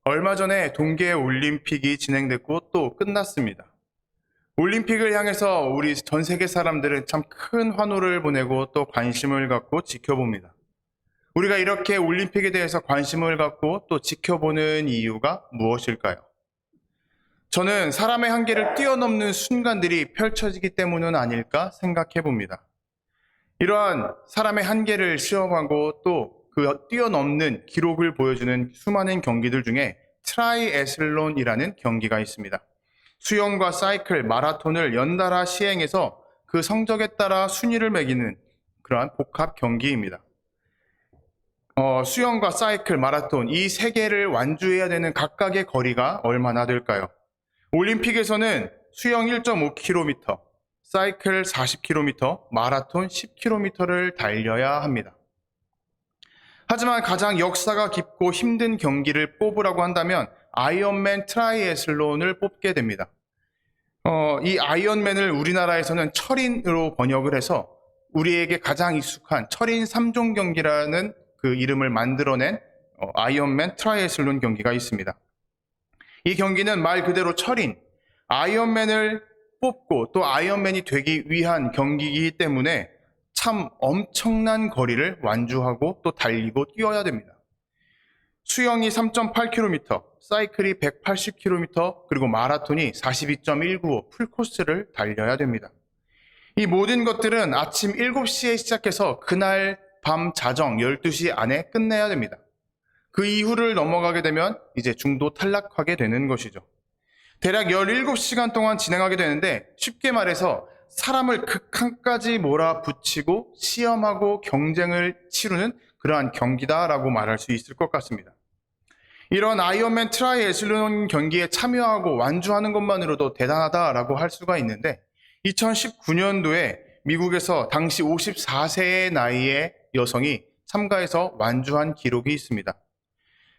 얼마 전에 동계 올림픽이 진행됐고 또 끝났습니다. 올림픽을 향해서 우리 전 세계 사람들은 참 큰 환호를 보내고 또 관심을 갖고 지켜봅니다. 우리가 이렇게 올림픽에 대해서 관심을 갖고 또 지켜보는 이유가 무엇일까요? 저는 사람의 한계를 뛰어넘는 순간들이 펼쳐지기 때문은 아닐까 생각해 봅니다. 이러한 사람의 한계를 시험하고 또 그 뛰어넘는 기록을 보여주는 수많은 경기들 중에 트라이애슬론이라는 경기가 있습니다. 수영과 사이클, 마라톤을 연달아 시행해서 그 성적에 따라 순위를 매기는 그러한 복합 경기입니다. 수영과 사이클, 마라톤 이 세 개를 완주해야 되는 각각의 거리가 얼마나 될까요? 올림픽에서는 수영 1.5km, 사이클 40km, 마라톤 10km를 달려야 합니다. 하지만 가장 역사가 깊고 힘든 경기를 뽑으라고 한다면 아이언맨 트라이애슬론을 뽑게 됩니다. 이 아이언맨을 우리나라에서는 철인으로 번역을 해서 우리에게 가장 익숙한 철인 3종 경기라는 그 이름을 만들어낸 아이언맨 트라이애슬론 경기가 있습니다. 이 경기는 말 그대로 철인, 아이언맨을 뽑고 또 아이언맨이 되기 위한 경기이기 때문에 참 엄청난 거리를 완주하고 또 달리고 뛰어야 됩니다. 수영이 3.8km, 사이클이 180km, 그리고 마라톤이 42.195 풀코스를 달려야 됩니다. 이 모든 것들은 아침 7시에 시작해서 그날 밤 자정 12시 안에 끝내야 됩니다. 그 이후를 넘어가게 되면 이제 중도 탈락하게 되는 것이죠. 대략 17시간 동안 진행하게 되는데 쉽게 말해서 사람을 극한까지 몰아붙이고 시험하고 경쟁을 치르는 그러한 경기다라고 말할 수 있을 것 같습니다. 이런 아이언맨 트라이애슬론 경기에 참여하고 완주하는 것만으로도 대단하다라고 할 수가 있는데 2019년도에 미국에서 당시 54세의 나이의 여성이 참가해서 완주한 기록이 있습니다.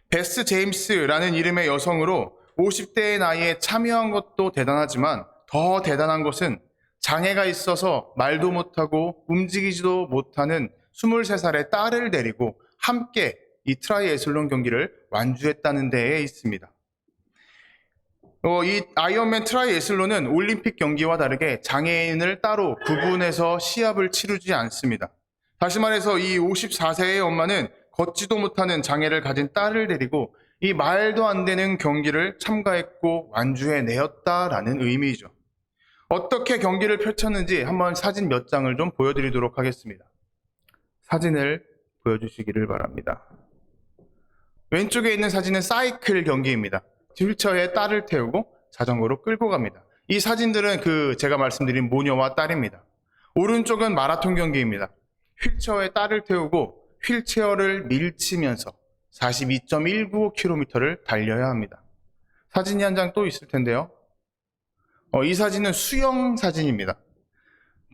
베스 제임스라는 이름의 여성으로 50대의 나이에 참여한 것도 대단하지만 더 대단한 것은 장애가 있어서 말도 못하고 움직이지도 못하는 23살의 딸을 데리고 함께 이 트라이애슬론 경기를 완주했다는 데에 있습니다. 이 아이언맨 트라이애슬론은 올림픽 경기와 다르게 장애인을 따로 구분해서 시합을 치르지 않습니다. 다시 말해서 이 54세의 엄마는 걷지도 못하는 장애를 가진 딸을 데리고 이 말도 안 되는 경기를 참가했고 완주해내었다라는 의미이죠. 어떻게 경기를 펼쳤는지 한번 사진 몇 장을 좀 보여드리도록 하겠습니다. 사진을 보여주시기를 바랍니다. 왼쪽에 있는 사진은 사이클 경기입니다. 휠체어에 딸을 태우고 자전거로 끌고 갑니다. 이 사진들은 제가 말씀드린 모녀와 딸입니다. 오른쪽은 마라톤 경기입니다. 휠체어에 딸을 태우고 휠체어를 밀치면서 42.195km를 달려야 합니다. 사진이 한 장 또 있을 텐데요. 이 사진은 수영 사진입니다.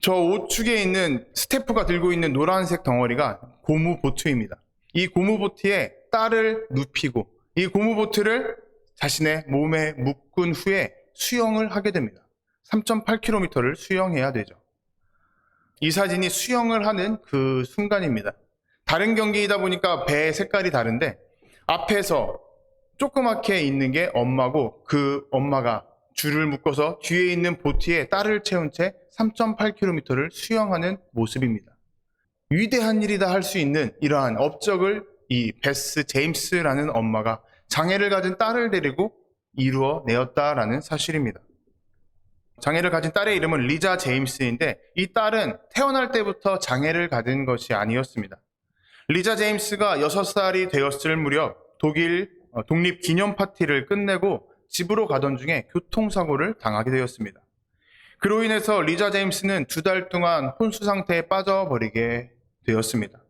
저 우측에 있는 스태프가 들고 있는 노란색 덩어리가 고무보트입니다. 이 고무보트에 딸을 눕히고 이 고무보트를 자신의 몸에 묶은 후에 수영을 하게 됩니다. 3.8km를 수영해야 되죠. 이 사진이 수영을 하는 그 순간입니다. 다른 경기이다 보니까 배 색깔이 다른데 앞에서 조그맣게 있는 게 엄마고 그 엄마가 줄을 묶어서 뒤에 있는 보트에 딸을 채운 채 3.8km를 수영하는 모습입니다. 위대한 일이다 할 수 있는 이러한 업적을 이 베스 제임스라는 엄마가 장애를 가진 딸을 데리고 이루어내었다라는 사실입니다. 장애를 가진 딸의 이름은 리자 제임스인데 이 딸은 태어날 때부터 장애를 가진 것이 아니었습니다. 리자 제임스가 6살이 되었을 무렵 독일 독립 기념 파티를 끝내고 집으로 가던 중에 교통사고를 당하게 되었습니다. 그로 인해서 리자 제임스는 2달 동안 혼수 상태에 빠져버리게 되었습니다.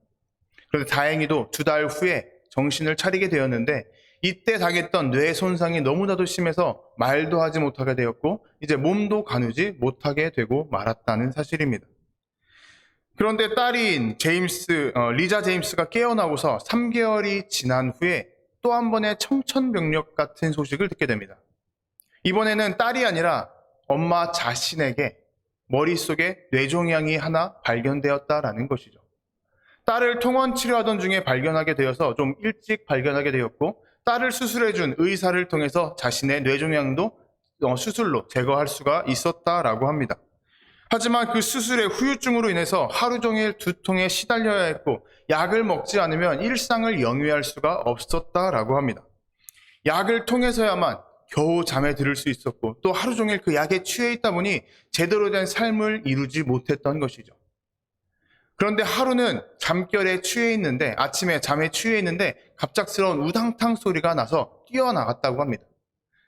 그런데 다행히도 2달 후에 정신을 차리게 되었는데 이때 당했던 뇌 손상이 너무나도 심해서 말도 하지 못하게 되었고 이제 몸도 가누지 못하게 되고 말았다는 사실입니다. 그런데 딸인 리자 제임스가 깨어나고서 3개월이 지난 후에 또 한 번의 청천벽력 같은 소식을 듣게 됩니다. 이번에는 딸이 아니라 엄마 자신에게 머릿속에 뇌종양이 하나 발견되었다라는 것이죠. 딸을 통원 치료하던 중에 발견하게 되어서 좀 일찍 발견하게 되었고 딸을 수술해준 의사를 통해서 자신의 뇌종양도 수술로 제거할 수가 있었다라고 합니다. 하지만 그 수술의 후유증으로 인해서 하루 종일 두통에 시달려야 했고 약을 먹지 않으면 일상을 영위할 수가 없었다라고 합니다. 약을 통해서야만 겨우 잠에 들을 수 있었고 또 하루 종일 그 약에 취해 있다 보니 제대로 된 삶을 이루지 못했던 것이죠. 그런데 하루는 잠결에 취해 있는데 아침에 잠에 취해 있는데 갑작스러운 우당탕 소리가 나서 뛰어나갔다고 합니다.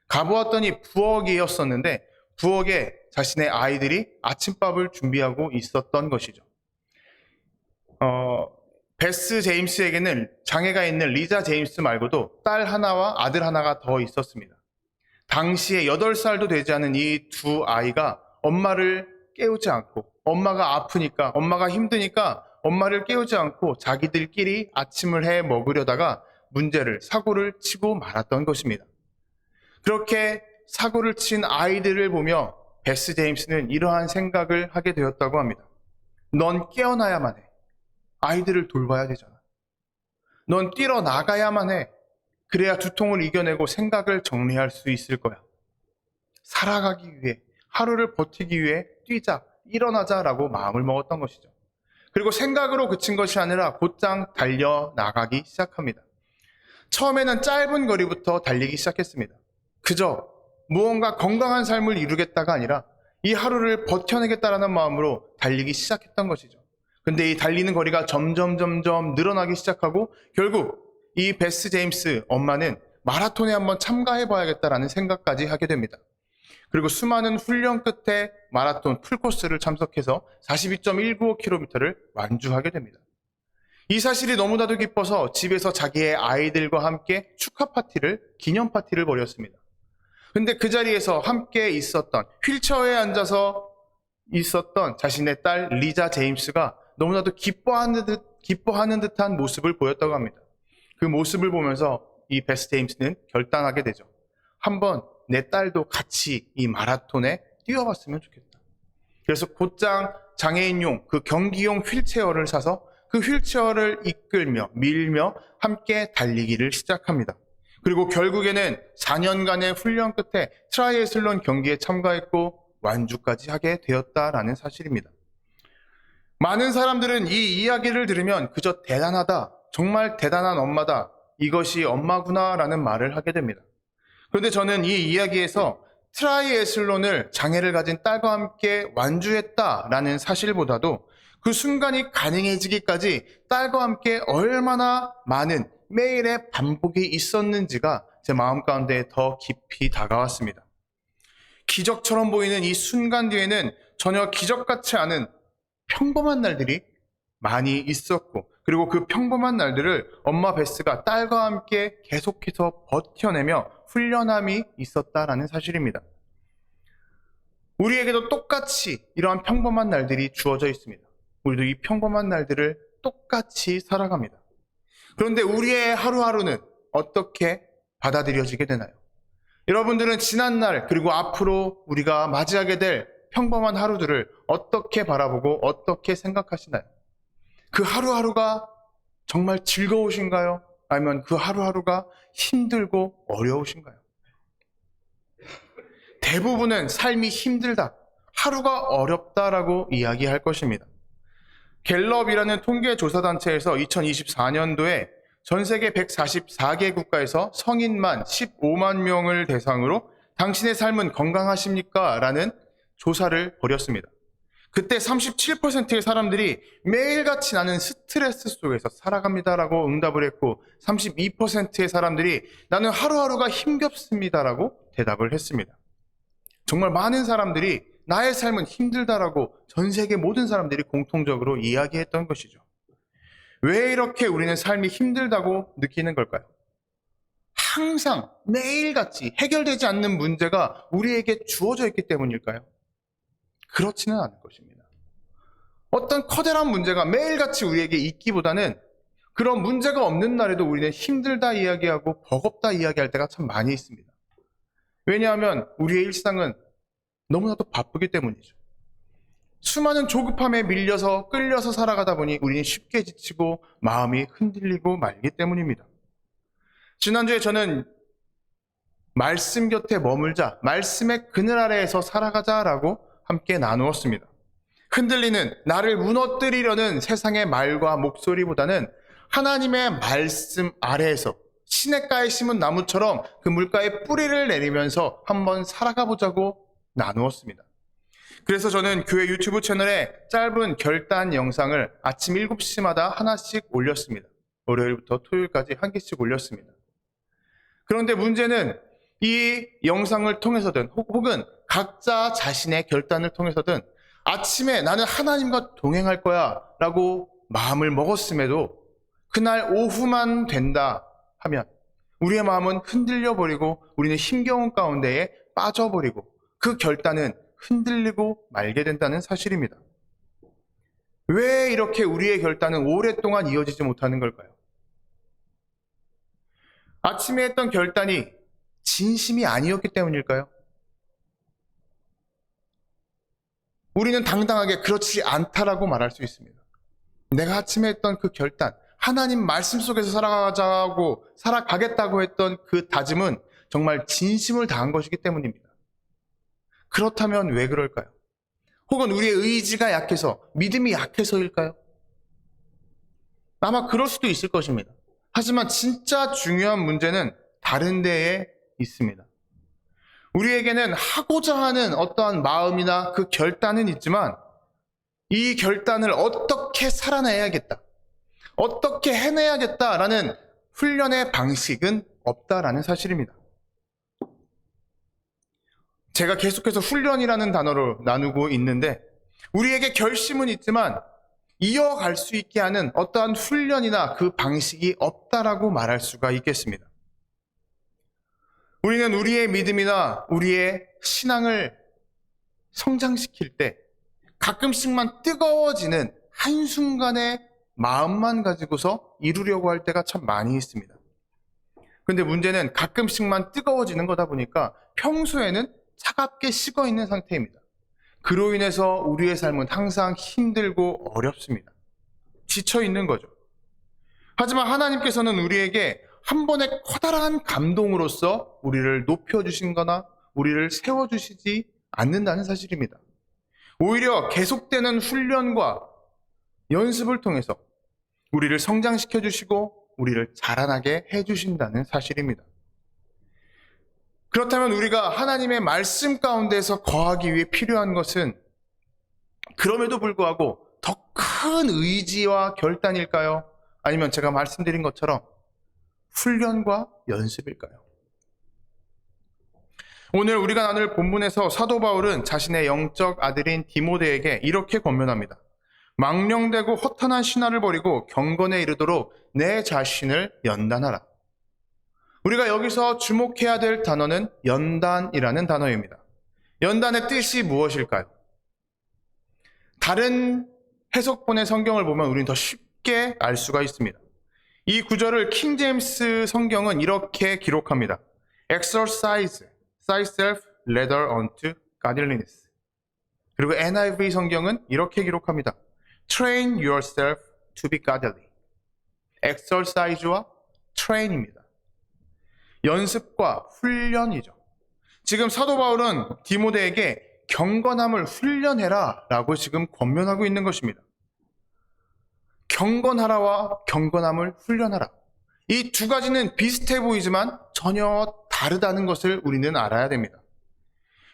가보았더니 부엌이었었는데 부엌에 자신의 아이들이 아침밥을 준비하고 있었던 것이죠. 베스 제임스에게는 장애가 있는 리자 제임스 말고도 딸 하나와 아들 하나가 더 있었습니다. 당시에 8살도 되지 않은 이 두 아이가 엄마를 깨우지 않고 엄마가 아프니까 엄마가 힘드니까 엄마를 깨우지 않고 자기들끼리 아침을 해 먹으려다가 사고를 치고 말았던 것입니다. 그렇게 사고를 친 아이들을 보며 베스 제임스는 이러한 생각을 하게 되었다고 합니다. 넌 깨어나야만 해. 아이들을 돌봐야 되잖아. 넌 뛰러 나가야만 해. 그래야 두통을 이겨내고 생각을 정리할 수 있을 거야. 살아가기 위해, 하루를 버티기 위해 뛰자, 일어나자라고 마음을 먹었던 것이죠. 그리고 생각으로 그친 것이 아니라 곧장 달려나가기 시작합니다. 처음에는 짧은 거리부터 달리기 시작했습니다. 그저 무언가 건강한 삶을 이루겠다가 아니라 이 하루를 버텨내겠다라는 마음으로 달리기 시작했던 것이죠. 근데 이 달리는 거리가 점점 늘어나기 시작하고 결국 이 베스 제임스 엄마는 마라톤에 한번 참가해 봐야겠다라는 생각까지 하게 됩니다. 그리고 수많은 훈련 끝에 마라톤 풀코스를 참석해서 42.195km를 완주하게 됩니다. 이 사실이 너무나도 기뻐서 집에서 자기의 아이들과 함께 기념 파티를 벌였습니다. 근데 그 자리에서 함께 있었던, 휠체어에 앉아서 있었던 자신의 딸 리자 제임스가 너무나도 기뻐하는 듯한 모습을 보였다고 합니다. 그 모습을 보면서 이 베스 제임스는 결단하게 되죠. 한번 내 딸도 같이 이 마라톤에 뛰어봤으면 좋겠다. 그래서 곧장 장애인용 그 경기용 휠체어를 사서 그 휠체어를 이끌며 밀며 함께 달리기를 시작합니다. 그리고 결국에는 4년간의 훈련 끝에 트라이애슬론 경기에 참가했고 완주까지 하게 되었다라는 사실입니다. 많은 사람들은 이 이야기를 들으면 그저 대단하다, 정말 대단한 엄마다, 이것이 엄마구나 라는 말을 하게 됩니다. 그런데 저는 이 이야기에서 트라이애슬론을 장애를 가진 딸과 함께 완주했다라는 사실보다도 그 순간이 가능해지기까지 딸과 함께 얼마나 많은 매일의 반복이 있었는지가 제 마음 가운데 더 깊이 다가왔습니다. 기적처럼 보이는 이 순간 뒤에는 전혀 기적같지 않은 평범한 날들이 많이 있었고 그리고 그 평범한 날들을 엄마 베스가 딸과 함께 계속해서 버텨내며 훈련함이 있었다라는 사실입니다. 우리에게도 똑같이 이러한 평범한 날들이 주어져 있습니다. 우리도 이 평범한 날들을 똑같이 살아갑니다. 그런데 우리의 하루하루는 어떻게 받아들여지게 되나요? 여러분들은 지난날 그리고 앞으로 우리가 맞이하게 될 평범한 하루들을 어떻게 바라보고 어떻게 생각하시나요? 그 하루하루가 정말 즐거우신가요? 아니면 그 하루하루가 힘들고 어려우신가요? 대부분은 삶이 힘들다, 하루가 어렵다라고 이야기할 것입니다. 갤럽이라는 통계조사단체에서 2024년도에 전 세계 144개 국가에서 성인만 15만 명을 대상으로 당신의 삶은 건강하십니까? 라는 조사를 벌였습니다. 그때 37%의 사람들이 매일같이 나는 스트레스 속에서 살아갑니다라고 응답을 했고 32%의 사람들이 나는 하루하루가 힘겹습니다라고 대답을 했습니다. 정말 많은 사람들이 나의 삶은 힘들다라고 전 세계 모든 사람들이 공통적으로 이야기했던 것이죠. 왜 이렇게 우리는 삶이 힘들다고 느끼는 걸까요? 항상 매일같이 해결되지 않는 문제가 우리에게 주어져 있기 때문일까요? 그렇지는 않을 것입니다. 어떤 커다란 문제가 매일같이 우리에게 있기보다는 그런 문제가 없는 날에도 우리는 힘들다 이야기하고 버겁다 이야기할 때가 참 많이 있습니다. 왜냐하면 우리의 일상은 너무나도 바쁘기 때문이죠. 수많은 조급함에 밀려서 끌려서 살아가다 보니 우리는 쉽게 지치고 마음이 흔들리고 말기 때문입니다. 지난주에 저는 말씀 곁에 머물자, 말씀의 그늘 아래에서 살아가자라고 함께 나누었습니다. 흔들리는, 나를 무너뜨리려는 세상의 말과 목소리보다는 하나님의 말씀 아래에서 시냇가에 심은 나무처럼 그 물가에 뿌리를 내리면서 한번 살아가 보자고 나누었습니다. 그래서 저는 교회 유튜브 채널에 짧은 결단 영상을 아침 7시마다 하나씩 올렸습니다. 월요일부터 토요일까지 한 개씩 올렸습니다. 그런데 문제는 이 영상을 통해서든 혹은 각자 자신의 결단을 통해서든 아침에 나는 하나님과 동행할 거야 라고 마음을 먹었음에도 그날 오후만 된다 하면 우리의 마음은 흔들려 버리고 우리는 힘겨운 가운데에 빠져버리고 그 결단은 흔들리고 말게 된다는 사실입니다. 왜 이렇게 우리의 결단은 오랫동안 이어지지 못하는 걸까요? 아침에 했던 결단이 진심이 아니었기 때문일까요? 우리는 당당하게 그렇지 않다라고 말할 수 있습니다. 내가 아침에 했던 그 결단, 하나님 말씀 속에서 살아가겠다고 했던 그 다짐은 정말 진심을 다한 것이기 때문입니다. 그렇다면 왜 그럴까요? 혹은 우리의 의지가 약해서, 믿음이 약해서일까요? 아마 그럴 수도 있을 것입니다. 하지만 진짜 중요한 문제는 다른 데에 있습니다. 우리에게는 하고자 하는 어떠한 마음이나 그 결단은 있지만 이 결단을 어떻게 살아내야겠다, 어떻게 해내야겠다라는 훈련의 방식은 없다라는 사실입니다. 제가 계속해서 훈련이라는 단어로 나누고 있는데 우리에게 결심은 있지만 이어갈 수 있게 하는 어떠한 훈련이나 그 방식이 없다라고 말할 수가 있겠습니다. 우리는 우리의 믿음이나 우리의 신앙을 성장시킬 때 가끔씩만 뜨거워지는 한순간의 마음만 가지고서 이루려고 할 때가 참 많이 있습니다. 그런데 문제는 가끔씩만 뜨거워지는 거다 보니까 평소에는 차갑게 식어 있는 상태입니다. 그로 인해서 우리의 삶은 항상 힘들고 어렵습니다. 지쳐 있는 거죠. 하지만 하나님께서는 우리에게 한 번의 커다란 감동으로서 우리를 높여주신 거나 우리를 세워주시지 않는다는 사실입니다. 오히려 계속되는 훈련과 연습을 통해서 우리를 성장시켜 주시고 우리를 자라나게 해주신다는 사실입니다. 그렇다면 우리가 하나님의 말씀 가운데서 거하기 위해 필요한 것은 그럼에도 불구하고 더 큰 의지와 결단일까요? 아니면 제가 말씀드린 것처럼 훈련과 연습일까요? 오늘 우리가 나눌 본문에서 사도 바울은 자신의 영적 아들인 디모데에게 이렇게 권면합니다. 망령되고 허탄한 신화를 버리고 경건에 이르도록 내 자신을 연단하라. 우리가 여기서 주목해야 될 단어는 연단이라는 단어입니다. 연단의 뜻이 무엇일까요? 다른 해석본의 성경을 보면 우리는 더 쉽게 알 수가 있습니다. 이 구절을 킹 제임스 성경은 이렇게 기록합니다. Exercise thyself rather unto godliness. 그리고 NIV 성경은 이렇게 기록합니다. Train yourself to be godly. exercise와 train입니다. 연습과 훈련이죠. 지금 사도 바울은 디모데에게 경건함을 훈련해라 라고 지금 권면하고 있는 것입니다. 경건하라와 경건함을 훈련하라. 이 두 가지는 비슷해 보이지만 전혀 다르다는 것을 우리는 알아야 됩니다.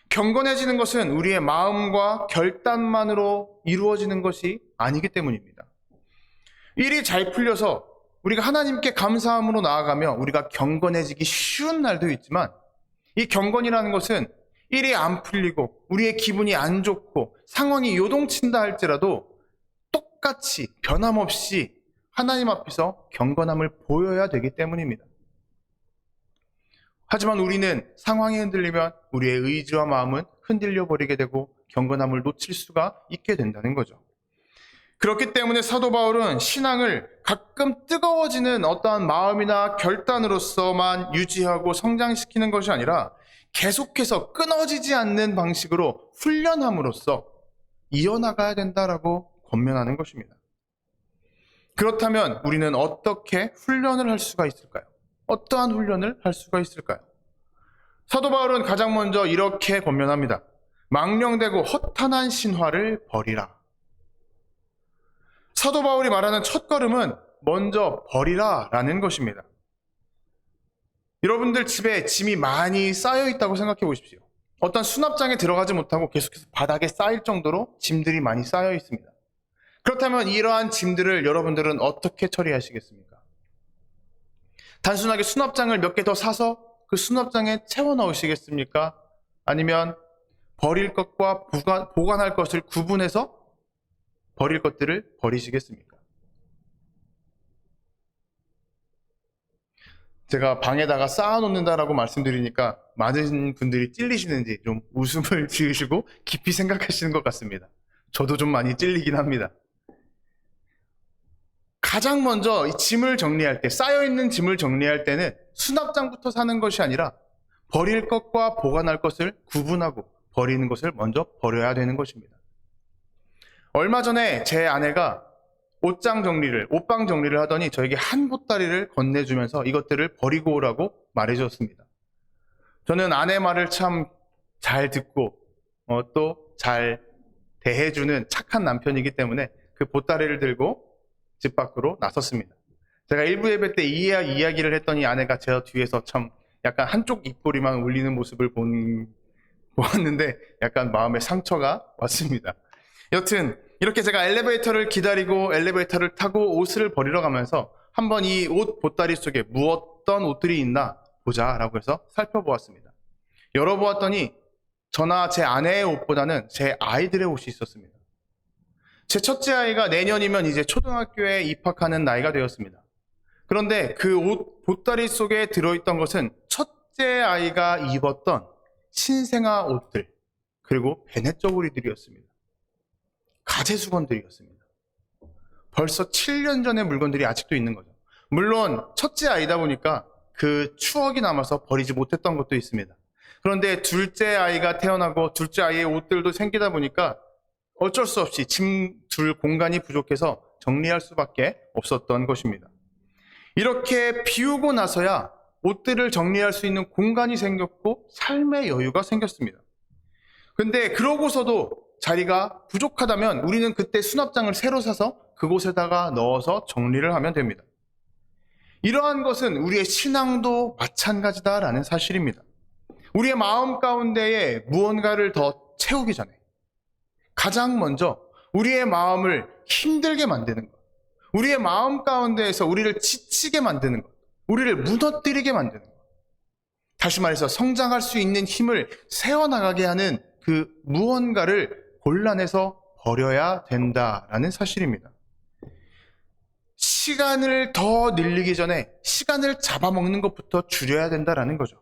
경건해지는 것은 우리의 마음과 결단만으로 이루어지는 것이 아니기 때문입니다. 일이 잘 풀려서 우리가 하나님께 감사함으로 나아가며 우리가 경건해지기 쉬운 날도 있지만 이 경건이라는 것은 일이 안 풀리고 우리의 기분이 안 좋고 상황이 요동친다 할지라도 똑같이 변함없이 하나님 앞에서 경건함을 보여야 되기 때문입니다. 하지만 우리는 상황이 흔들리면 우리의 의지와 마음은 흔들려 버리게 되고 경건함을 놓칠 수가 있게 된다는 거죠. 그렇기 때문에 사도 바울은 신앙을 가끔 뜨거워지는 어떠한 마음이나 결단으로서만 유지하고 성장시키는 것이 아니라 계속해서 끊어지지 않는 방식으로 훈련함으로써 이어나가야 된다라고 권면하는 것입니다. 그렇다면 우리는 어떻게 훈련을 할 수가 있을까요? 어떠한 훈련을 할 수가 있을까요? 사도 바울은 가장 먼저 이렇게 권면합니다. 망령되고 허탄한 신화를 버리라. 사도 바울이 말하는 첫걸음은 먼저 버리라 라는 것입니다. 여러분들 집에 짐이 많이 쌓여 있다고 생각해 보십시오. 어떤 수납장에 들어가지 못하고 계속해서 바닥에 쌓일 정도로 짐들이 많이 쌓여 있습니다. 그렇다면 이러한 짐들을 여러분들은 어떻게 처리하시겠습니까? 단순하게 수납장을 몇 개 더 사서 그 수납장에 채워 넣으시겠습니까? 아니면 버릴 것과 보관할 것을 구분해서 버릴 것들을 버리시겠습니까? 제가 방에다가 쌓아놓는다라고 말씀드리니까 많은 분들이 찔리시는지 좀 웃음을 지으시고 깊이 생각하시는 것 같습니다. 저도 좀 많이 찔리긴 합니다. 가장 먼저 이 짐을 정리할 때, 쌓여있는 짐을 정리할 때는 수납장부터 사는 것이 아니라 버릴 것과 보관할 것을 구분하고 버리는 것을 먼저 버려야 되는 것입니다. 얼마 전에 제 아내가 옷방 정리를 하더니 저에게 한 보따리를 건네주면서 이것들을 버리고 오라고 말해줬습니다. 저는 아내 말을 참 잘 듣고 또 잘 대해주는 착한 남편이기 때문에 그 보따리를 들고 집 밖으로 나섰습니다. 제가 일부 예배 때 이야기를 했더니 아내가 제 뒤에서 참 약간 한쪽 입꼬리만 울리는 모습을 보았는데 약간 마음에 상처가 왔습니다. 여튼 이렇게 제가 엘리베이터를 기다리고 엘리베이터를 타고 옷을 버리러 가면서 한번 이 옷 보따리 속에 어떤 옷들이 있나 보자라고 해서 살펴보았습니다. 열어보았더니 저나 제 아내의 옷보다는 제 아이들의 옷이 있었습니다. 제 첫째 아이가 내년이면 이제 초등학교에 입학하는 나이가 되었습니다. 그런데 그 옷 보따리 속에 들어있던 것은 첫째 아이가 입었던 신생아 옷들, 그리고 베넷저고리들이었습니다. 가제수건들이었습니다. 벌써 7년 전의 물건들이 아직도 있는 거죠. 물론 첫째 아이다 보니까 그 추억이 남아서 버리지 못했던 것도 있습니다. 그런데 둘째 아이가 태어나고 둘째 아이의 옷들도 생기다 보니까 어쩔 수 없이 짐 둘 공간이 부족해서 정리할 수밖에 없었던 것입니다. 이렇게 비우고 나서야 옷들을 정리할 수 있는 공간이 생겼고 삶의 여유가 생겼습니다. 근데 그러고서도 자리가 부족하다면 우리는 그때 수납장을 새로 사서 그곳에다가 넣어서 정리를 하면 됩니다. 이러한 것은 우리의 신앙도 마찬가지다라는 사실입니다. 우리의 마음 가운데에 무언가를 더 채우기 전에 가장 먼저 우리의 마음을 힘들게 만드는 것, 우리의 마음 가운데에서 우리를 지치게 만드는 것, 우리를 무너뜨리게 만드는 것, 다시 말해서 성장할 수 있는 힘을 세워나가게 하는 그 무언가를 골라내서 버려야 된다라는 사실입니다. 시간을 더 늘리기 전에 시간을 잡아먹는 것부터 줄여야 된다라는 거죠.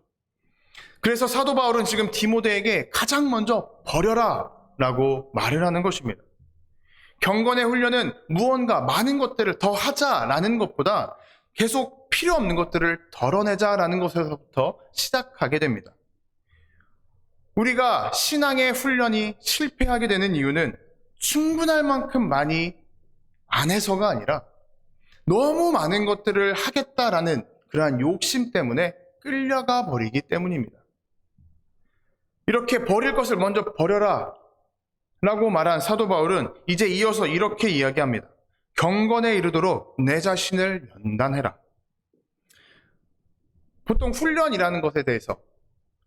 그래서 사도 바울은 지금 디모데에게 가장 먼저 버려라 라고 말을 하는 것입니다. 경건의 훈련은 무언가 많은 것들을 더 하자라는 것보다 계속 필요 없는 것들을 덜어내자라는 것에서부터 시작하게 됩니다. 우리가 신앙의 훈련이 실패하게 되는 이유는 충분할 만큼 많이 안 해서가 아니라 너무 많은 것들을 하겠다라는 그러한 욕심 때문에 끌려가 버리기 때문입니다. 이렇게 버릴 것을 먼저 버려라 라고 말한 사도 바울은 이제 이어서 이렇게 이야기합니다. 경건에 이르도록 내 자신을 연단해라. 보통 훈련이라는 것에 대해서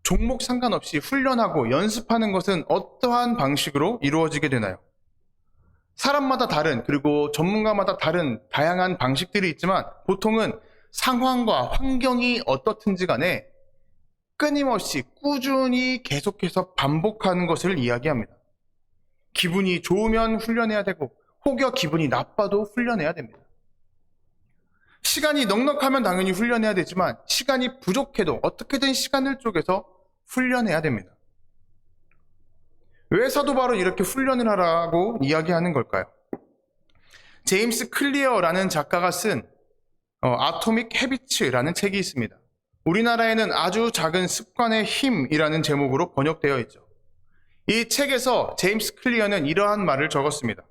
종목 상관없이 훈련하고 연습하는 것은 어떠한 방식으로 이루어지게 되나요? 사람마다 다른, 그리고 전문가마다 다른 다양한 방식들이 있지만 보통은 상황과 환경이 어떻든지 간에 끊임없이 꾸준히 계속해서 반복하는 것을 이야기합니다. 기분이 좋으면 훈련해야 되고 혹여 기분이 나빠도 훈련해야 됩니다. 시간이 넉넉하면 당연히 훈련해야 되지만 시간이 부족해도 어떻게든 시간을 쪼개서 훈련해야 됩니다. 왜 사도 바울은 이렇게 훈련을 하라고 이야기하는 걸까요? 제임스 클리어라는 작가가 쓴 아토믹 헤비츠라는 책이 있습니다. 우리나라에는 아주 작은 습관의 힘이라는 제목으로 번역되어 있죠. 이 책에서 제임스 클리어는 이러한 말을 적었습니다.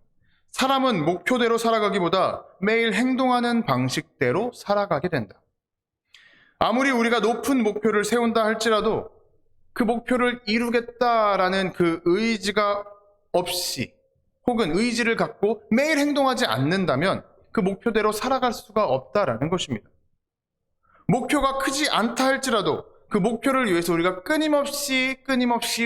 사람은 목표대로 살아가기보다 매일 행동하는 방식대로 살아가게 된다. 아무리 우리가 높은 목표를 세운다 할지라도 그 목표를 이루겠다라는 그 의지가 없이 혹은 의지를 갖고 매일 행동하지 않는다면 그 목표대로 살아갈 수가 없다라는 것입니다. 목표가 크지 않다 할지라도 그 목표를 위해서 우리가 끊임없이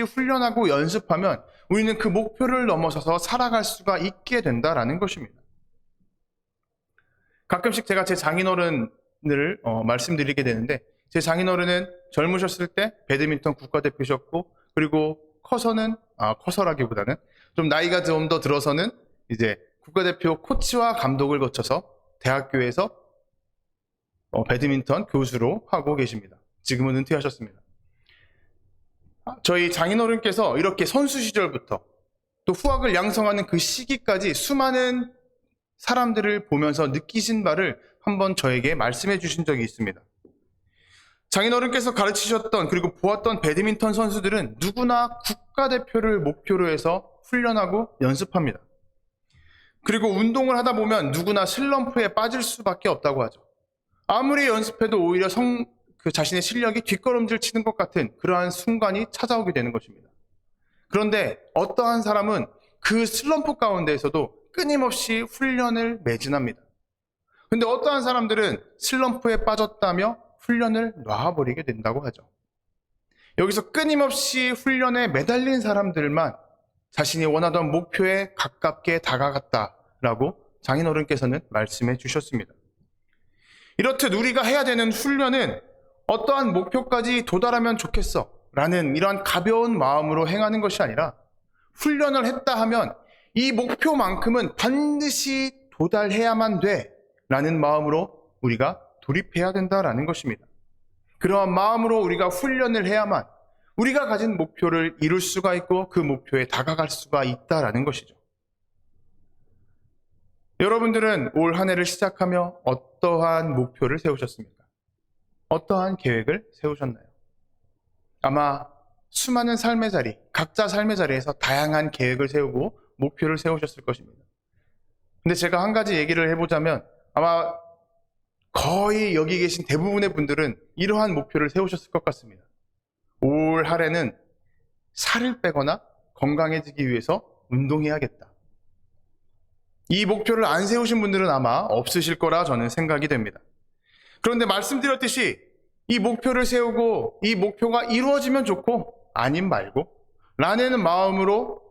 훈련하고 연습하면 우리는 그 목표를 넘어서서 살아갈 수가 있게 된다라는 것입니다. 가끔씩 제가 제 장인어른을 말씀드리게 되는데, 제 장인어른은 젊으셨을 때 배드민턴 국가대표셨고, 그리고 커서라기보다는 좀 나이가 좀 더 들어서는 이제 국가대표 코치와 감독을 거쳐서 대학교에서 배드민턴 교수로 하고 계십니다. 지금은 은퇴하셨습니다. 저희 장인어른께서 이렇게 선수 시절부터 또 후학을 양성하는 그 시기까지 수많은 사람들을 보면서 느끼신 바를 한번 저에게 말씀해 주신 적이 있습니다. 장인어른께서 가르치셨던 그리고 보았던 배드민턴 선수들은 누구나 국가대표를 목표로 해서 훈련하고 연습합니다. 그리고 운동을 하다 보면 누구나 슬럼프에 빠질 수밖에 없다고 하죠. 아무리 연습해도 오히려 자신의 실력이 뒷걸음질 치는 것 같은 그러한 순간이 찾아오게 되는 것입니다. 그런데 어떠한 사람은 그 슬럼프 가운데에서도 끊임없이 훈련을 매진합니다. 근데 어떠한 사람들은 슬럼프에 빠졌다며 훈련을 놔버리게 된다고 하죠. 여기서 끊임없이 훈련에 매달린 사람들만 자신이 원하던 목표에 가깝게 다가갔다라고 장인어른께서는 말씀해 주셨습니다. 이렇듯 우리가 해야 되는 훈련은 어떠한 목표까지 도달하면 좋겠어 라는 이러한 가벼운 마음으로 행하는 것이 아니라, 훈련을 했다 하면 이 목표만큼은 반드시 도달해야만 돼 라는 마음으로 우리가 돌입해야 된다라는 것입니다. 그러한 마음으로 우리가 훈련을 해야만 우리가 가진 목표를 이룰 수가 있고 그 목표에 다가갈 수가 있다라는 것이죠. 여러분들은 올 한 해를 시작하며 어떠한 목표를 세우셨습니까? 어떠한 계획을 세우셨나요? 아마 수많은 삶의 자리, 각자 삶의 자리에서 다양한 계획을 세우고 목표를 세우셨을 것입니다. 근데 제가 한 가지 얘기를 해보자면, 아마 거의 여기 계신 대부분의 분들은 이러한 목표를 세우셨을 것 같습니다. 올 한 해는 살을 빼거나 건강해지기 위해서 운동해야겠다. 이 목표를 안 세우신 분들은 아마 없으실 거라 저는 생각이 됩니다. 그런데 말씀드렸듯이 이 목표를 세우고 이 목표가 이루어지면 좋고 아님 말고 라는 마음으로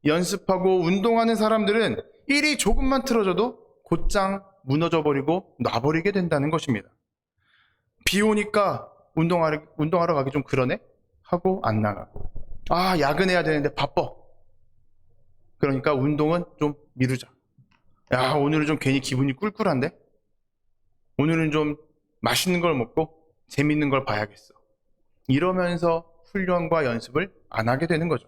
연습하고 운동하는 사람들은 일이 조금만 틀어져도 곧장 무너져 버리고 놔버리게 된다는 것입니다. 비 오니까 운동하러 가기 좀 그러네? 하고 안 나가고, 야근해야 되는데 바빠. 그러니까 운동은 좀 미루자. 오늘은 좀 괜히 기분이 꿀꿀한데? 오늘은 좀 맛있는 걸 먹고 재밌는 걸 봐야겠어. 이러면서 훈련과 연습을 안 하게 되는 거죠.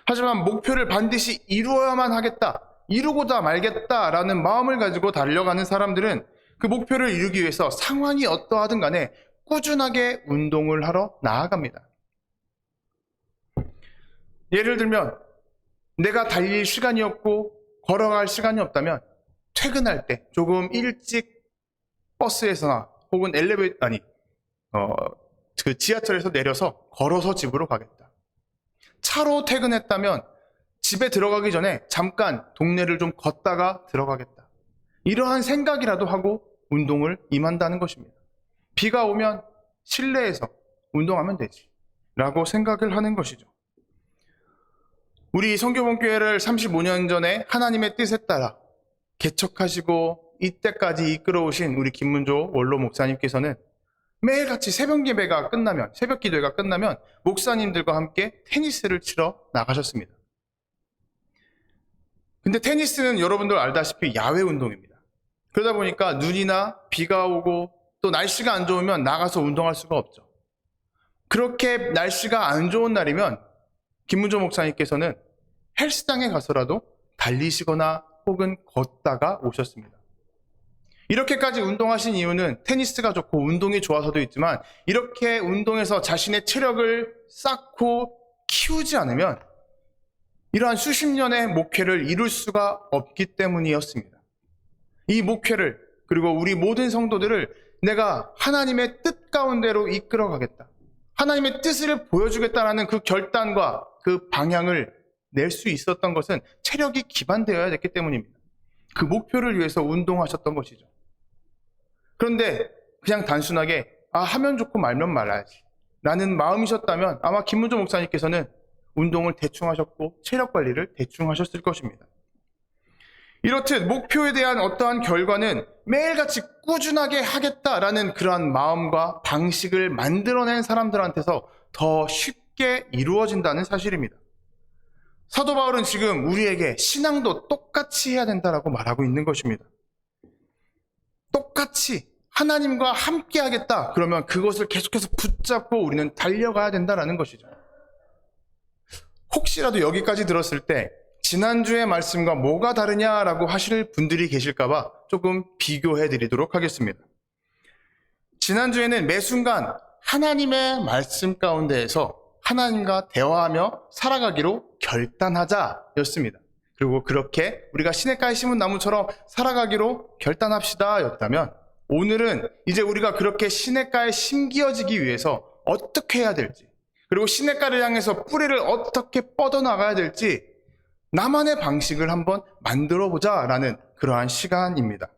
하지만 목표를 반드시 이루어야만 하겠다, 이루고자 말겠다라는 마음을 가지고 달려가는 사람들은 그 목표를 이루기 위해서 상황이 어떠하든 간에 꾸준하게 운동을 하러 나아갑니다. 예를 들면 내가 달릴 시간이 없고 걸어갈 시간이 없다면 퇴근할 때 조금 일찍 버스에서나 혹은 그 지하철에서 내려서 걸어서 집으로 가겠다. 차로 퇴근했다면 집에 들어가기 전에 잠깐 동네를 좀 걷다가 들어가겠다. 이러한 생각이라도 하고 운동을 임한다는 것입니다. 비가 오면 실내에서 운동하면 되지 라고 생각을 하는 것이죠. 우리 성교본교회를 35년 전에 하나님의 뜻에 따라 개척하시고 이때까지 이끌어오신 우리 김문조 원로 목사님께서는 매일같이 새벽 기도회가 끝나면 목사님들과 함께 테니스를 치러 나가셨습니다. 근데 테니스는 여러분들 알다시피 야외 운동입니다. 그러다 보니까 눈이나 비가 오고 또 날씨가 안 좋으면 나가서 운동할 수가 없죠. 그렇게 날씨가 안 좋은 날이면 김문조 목사님께서는 헬스장에 가서라도 달리시거나 혹은 걷다가 오셨습니다. 이렇게까지 운동하신 이유는 테니스가 좋고 운동이 좋아서도 있지만, 이렇게 운동해서 자신의 체력을 쌓고 키우지 않으면 이러한 수십 년의 목회를 이룰 수가 없기 때문이었습니다. 이 목회를, 그리고 우리 모든 성도들을 내가 하나님의 뜻 가운데로 이끌어가겠다. 하나님의 뜻을 보여주겠다라는 그 결단과 그 방향을 낼 수 있었던 것은 체력이 기반되어야 됐기 때문입니다. 그 목표를 위해서 운동하셨던 것이죠. 그런데 그냥 단순하게 하면 좋고 말면 말아야지 라는 마음이셨다면 아마 김문조 목사님께서는 운동을 대충 하셨고 체력 관리를 대충 하셨을 것입니다. 이렇듯 목표에 대한 어떠한 결과는 매일같이 꾸준하게 하겠다라는 그러한 마음과 방식을 만들어낸 사람들한테서 더 쉽게 이루어진다는 사실입니다. 사도 바울은 지금 우리에게 신앙도 똑같이 해야 된다라고 말하고 있는 것입니다. 똑같이 하나님과 함께 하겠다. 그러면 그것을 계속해서 붙잡고 우리는 달려가야 된다라는 것이죠. 혹시라도 여기까지 들었을 때 지난주의 말씀과 뭐가 다르냐라고 하실 분들이 계실까봐 조금 비교해 드리도록 하겠습니다. 지난주에는 매 순간 하나님의 말씀 가운데에서 하나님과 대화하며 살아가기로 결단하자였습니다. 그리고 그렇게 우리가 시냇가에 심은 나무처럼 살아가기로 결단합시다 였다면, 오늘은 이제 우리가 그렇게 시냇가에 심기어지기 위해서 어떻게 해야 될지, 그리고 시냇가를 향해서 뿌리를 어떻게 뻗어나가야 될지 나만의 방식을 한번 만들어보자라는 그러한 시간입니다.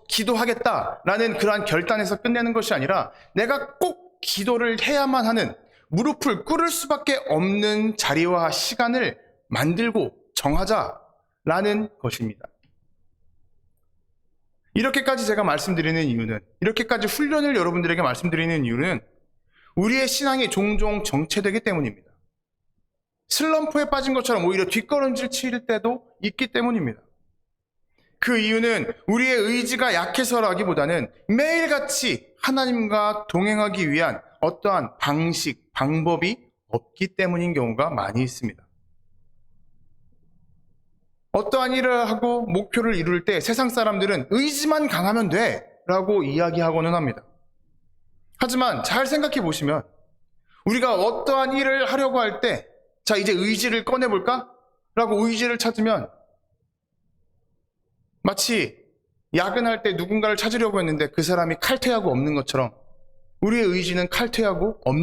기도하겠다라는 그러한 결단에서 끝내는 것이 아니라 내가 꼭 기도를 해야만 하는, 무릎을 꿇을 수밖에 없는 자리와 시간을 만들고 정하자라는 것입니다. 이렇게까지 제가 말씀드리는 이유는, 이렇게까지 훈련을 여러분들에게 말씀드리는 이유는 우리의 신앙이 종종 정체되기 때문입니다. 슬럼프에 빠진 것처럼 오히려 뒷걸음질 칠 때도 있기 때문입니다. 그 이유는 우리의 의지가 약해서라기보다는 매일같이 하나님과 동행하기 위한 어떠한 방식, 방법이 없기 때문인 경우가 많이 있습니다. 어떠한 일을 하고 목표를 이룰 때 세상 사람들은 의지만 강하면 돼 라고 이야기하고는 합니다. 하지만 잘 생각해 보시면 우리가 어떠한 일을 하려고 할 때 자, 이제 의지를 꺼내볼까? 라고 의지를 찾으면 마치 야근할 때 누군가를 찾으려고 했는데 그 사람이 칼퇴하고 없는 것처럼 우리의 의지는 칼퇴하고 없는